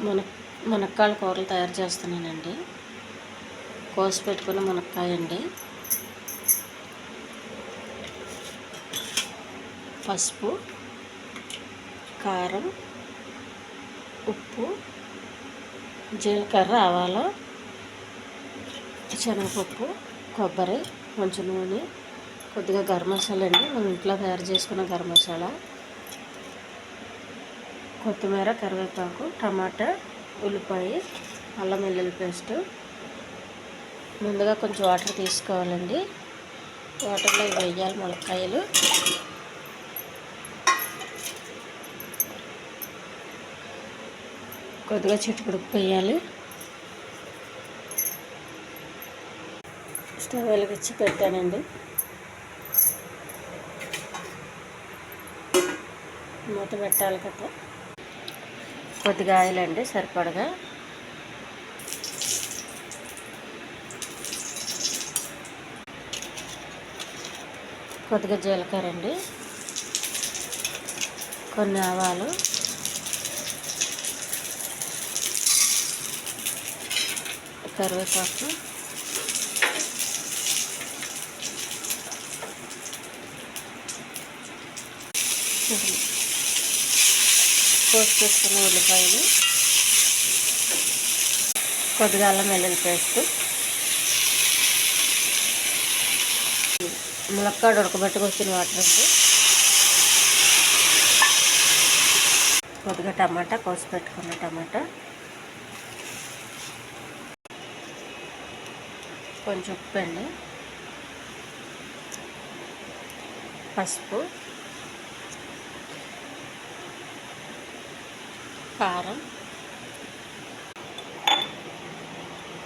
మన మునక్కాయల కూరలు తయారు చేస్తున్నానండి. కోసి పెట్టుకున్న మునక్కాయ అండి, పసుపు, కారం, ఉప్పు, జీలకర్ర, ఆవాలు, శనగపప్పు, కొబ్బరి, కొంచెం నూనె, కొద్దిగా గరం మసాలా అండి, మనం ఇంట్లో తయారు చేసుకున్న గరం మసాలా, కొత్తిమీర, కరివేపాకు, టమాటా, ఉల్లిపాయ, అల్లం వెల్లుల్లి పేస్ట్. ముందుగా కొంచెం వాటర్ తీసుకోవాలండి. వాటర్లో వేయాలి మునక్కాయలు. కొద్దిగా చిటికెడు ఉప్పు వేయాలి. స్టవ్ వెలిగించి పెట్టానండి. మూత పెట్టాలి కదా. కొద్దిగా ఆయిల్ అండి సరిపడగా, కొద్దిగా జీలకర్ర అండి, కొన్ని ఆవాలు, కరివేపాకు, కోసి పెట్టుకున్న ఉల్లిపాయలు, కొద్దిగా అల్లం వెల్లుల్లి పేస్ట్, ములక్కాడ ఉడకబెట్టుకొచ్చిన వాటర్ అండి, కొద్దిగా టమాటా, కోసి పెట్టుకున్న టమాటా, కొంచెం ఉప్పు అండి, పసుపు, కారం,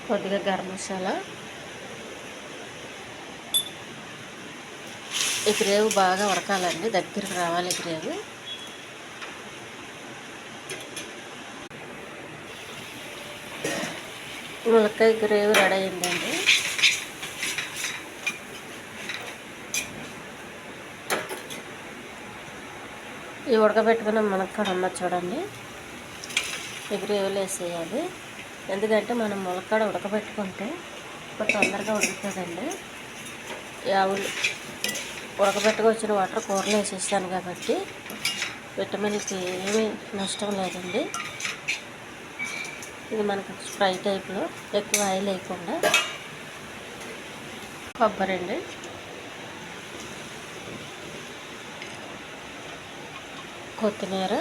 కొద్దిగా గరం మసాలా. ఈ గ్రేవీ బాగా ఉడకాలండి, దగ్గరికి రావాలి గ్రేవీ. ములక్కాయ గ్రేవీ రెడీ అయిందండి. ఈ ఉడకబెట్టుకున్న మునక్కాడ ఉన్నది చూడండి, ఈ గ్రేవీలో వేసేయాలి. ఎందుకంటే మనం ములక్కాడ ఉడకబెట్టుకుంటే తొందరగా ఉడుకుతుందండి. ఉడకబెట్టుకొచ్చిన వాటర్ కూరలో వేసేస్తాను కాబట్టి విటమిన్కి ఏమీ నష్టం లేదండి. ఇది మనకు ఫ్రై టైప్లో, ఎక్కువ ఆయిల్ వేయకుండా. కొబ్బరి అండి, కొత్తిమీర,